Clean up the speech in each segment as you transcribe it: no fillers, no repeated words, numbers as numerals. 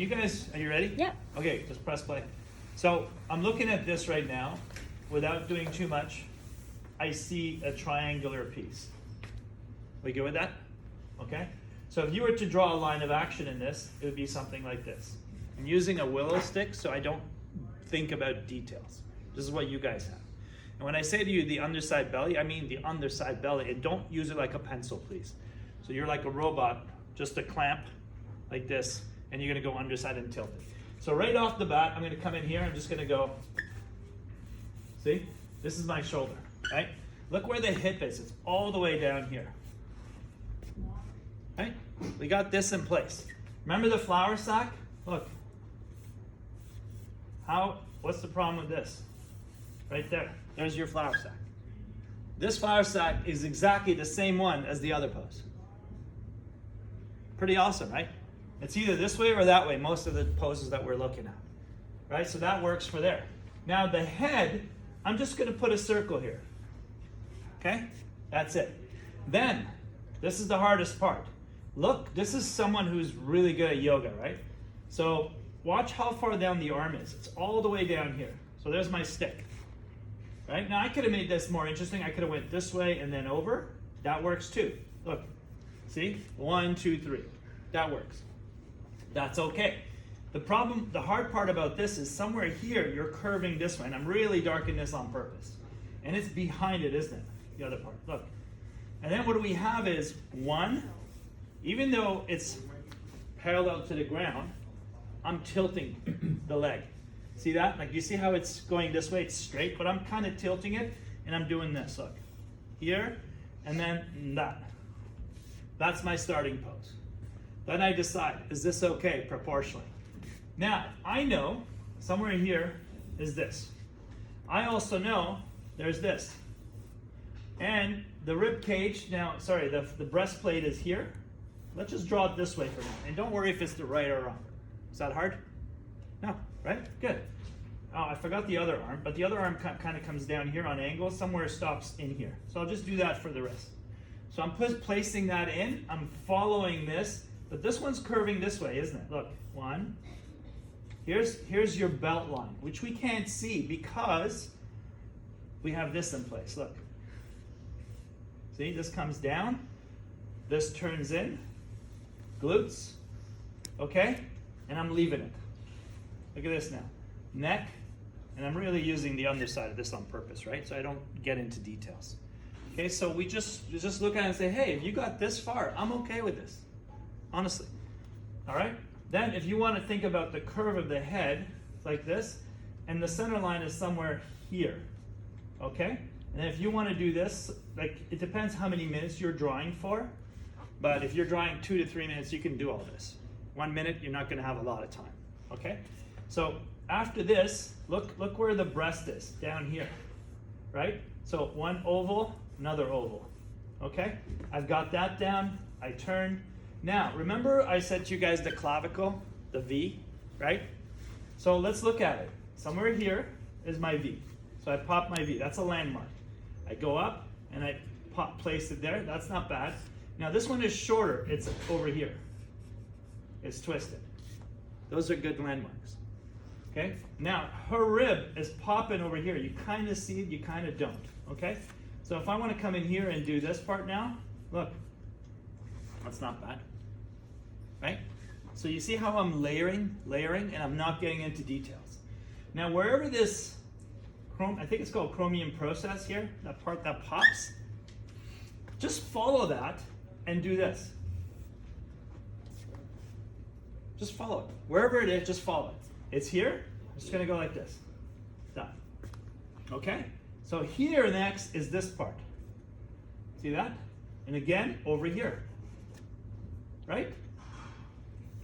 You guys, are you ready? Yeah. Okay, just press play. So I'm looking at this right now, without doing too much. I see a triangular piece. We good with that? Okay. So if you were to draw a line of action in this, it would be something like this. I'm using a willow stick, so I don't think about details. This is what you guys have. And when I say to you the underside belly, I mean the underside belly, and don't use it like a pencil, please. So you're like a robot, just a clamp like this, and you're gonna go underside and tilt it. So right off the bat, I'm gonna come in here, I'm just gonna go, see? This is my shoulder, right? Look where the hip is, it's all the way down here. Right? We got this in place. Remember the flour sack? Look. What's the problem with this? Right there, there's your flour sack. This flour sack is exactly the same one as the other pose. Pretty awesome, right? It's either this way or that way, most of the poses that we're looking at. Right, so that works for there. Now the head, I'm just gonna put a circle here. Okay, that's it. Then, this is the hardest part. Look, this is someone who's really good at yoga, right? So watch how far down the arm is. It's all the way down here. So there's my stick. Right? Now I could have made this more interesting. I could have went this way and then over. That works too. Look, see? 1, 2, 3. That works. That's okay. The hard part about this is somewhere here you're curving this way, and I'm really darkening this on purpose. And it's behind it, isn't it? The other part. Look. And then what do we have is 1, even though it's parallel to the ground, I'm tilting the leg. See that? Like, you see how it's going this way? It's straight, but I'm kind of tilting it, and I'm doing this. Look, here, and then that. That's my starting pose. Then I decide, is this okay proportionally? Now, I know somewhere here is this. I also know there's this. And the rib cage, now, sorry, the breastplate is here. Let's just draw it this way for now. And don't worry if it's the right or wrong. Is that hard? No, right? Good. Oh, I forgot the other arm, but the other arm kind of comes down here on angle, somewhere stops in here. So I'll just do that for the rest. So I'm placing that in, I'm following this, but this one's curving this way, isn't it? Look, 1. Here's your belt line, which we can't see because we have this in place, look. See, this comes down, this turns in, glutes, okay? And I'm leaving it. Look at this now. Neck, and I'm really using the underside of this on purpose, right? So I don't get into details. Okay, so we just look at it and say, hey, if you got this far, I'm okay with this. Honestly. All right? Then if you want to think about the curve of the head, like this, and the center line is somewhere here. Okay? And if you want to do this, like, it depends how many minutes you're drawing for, but if you're drawing 2 to 3 minutes, you can do all this. 1 minute, you're not going to have a lot of time. Okay? So after this, look where the breast is, down here, right? So one oval, another oval, okay? I've got that down, I turn. Now, remember I said to you guys the clavicle, the V, right? So let's look at it. Somewhere here is my V. So I pop my V, that's a landmark. I go up and I place it there, that's not bad. Now this one is shorter, it's over here. It's twisted. Those are good landmarks. Okay? Now, her rib is popping over here. You kind of see it, you kind of don't. Okay? So if I want to come in here and do this part now, look. That's not bad. Right? So you see how I'm layering, and I'm not getting into details. Now, wherever this, I think it's called chromium process here, that part that pops, just follow that and do this. Just follow it. Wherever it is, just follow it. It's here. I'm just going to go like this. Done. Okay? So here next is this part. See that? And again, over here. Right?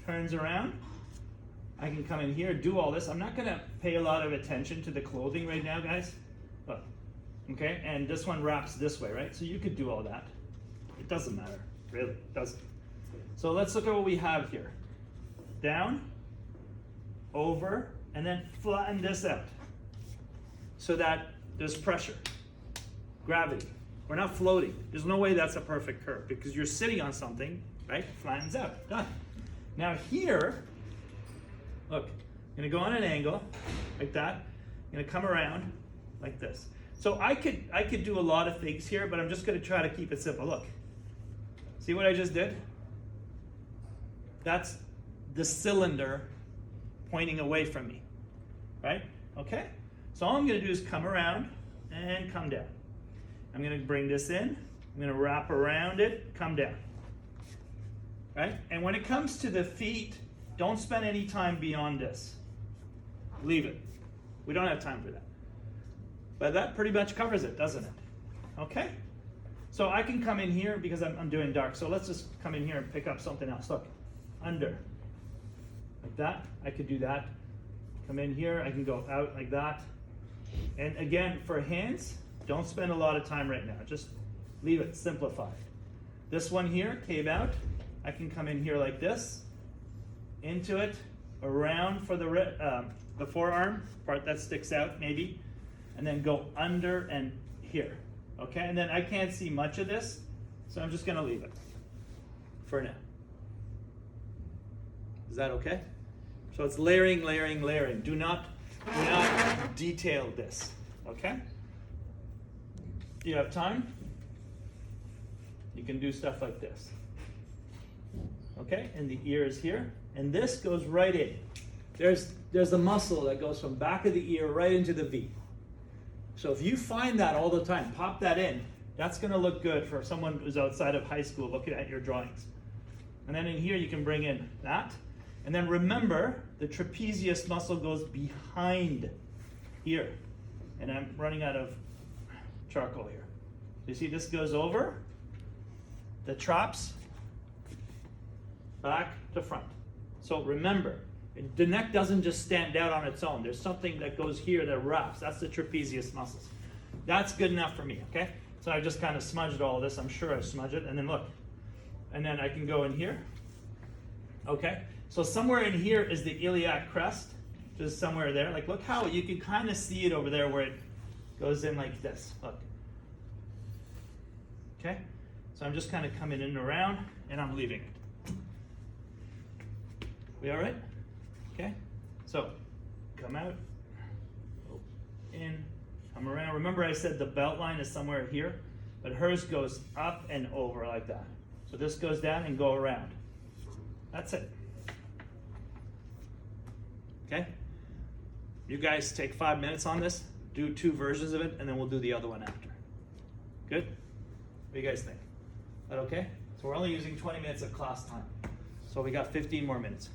Turns around. I can come in here, do all this. I'm not going to pay a lot of attention to the clothing right now, guys. Look. Okay? And this one wraps this way, right? So you could do all that. It doesn't matter. Really. It doesn't. So let's look at what we have here. Down, over, and then flatten this out so that there's pressure, gravity. We're not floating. There's no way that's a perfect curve because you're sitting on something, right? Flattens out, done. Now here, Look, I'm gonna go on an angle like that. I'm gonna come around like this. So I could do a lot of things here, but I'm just gonna try to keep it simple. Look, see what I just did? That's the cylinder pointing away from me, right? Okay, so all I'm gonna do is come around and come down. I'm gonna bring this in, I'm gonna wrap around it, come down, right? And when it comes to the feet, don't spend any time beyond this. Leave it. We don't have time for that. But that pretty much covers it, doesn't it? Okay? So I can come in here because I'm doing dark. So let's just come in here and pick up something else. Look, under. Like that. I could do that. Come in here. I can go out like that. And again, for hands, don't spend a lot of time right now. Just leave it simplified. This one here came out. I can come in here like this, into it, around for the forearm part that sticks out maybe, and then go under and here. Okay, and then I can't see much of this, so I'm just gonna leave it for now. Is that okay? So it's layering, layering, layering. Do not detail this, okay? Do you have time? You can do stuff like this. Okay, and the ear is here, and this goes right in. There's a muscle that goes from back of the ear right into the V. So if you find that all the time, pop that in. That's gonna look good for someone who's outside of high school looking at your drawings. And then in here you can bring in that. And then remember, the trapezius muscle goes behind here. And I'm running out of charcoal here. You see this goes over, the traps, back to front. So remember, the neck doesn't just stand out on its own. There's something that goes here that wraps. That's the trapezius muscles. That's good enough for me, okay? So I just kind of smudged all this. I'm sure I smudged it. And then look. And then I can go in here. Okay? So somewhere in here is the iliac crest. Just somewhere there. Like, look how you can kind of see it over there where it goes in like this. Look. Okay? So I'm just kind of coming in and around, and I'm leaving it. We all right? Okay, so come out, go in, come around. Remember I said the belt line is somewhere here, but hers goes up and over like that. So this goes down and go around. That's it. Okay? You guys take 5 minutes on this, do 2 versions of it, and then we'll do the other one after. Good? What do you guys think? Is that okay? So we're only using 20 minutes of class time. So we got 15 more minutes.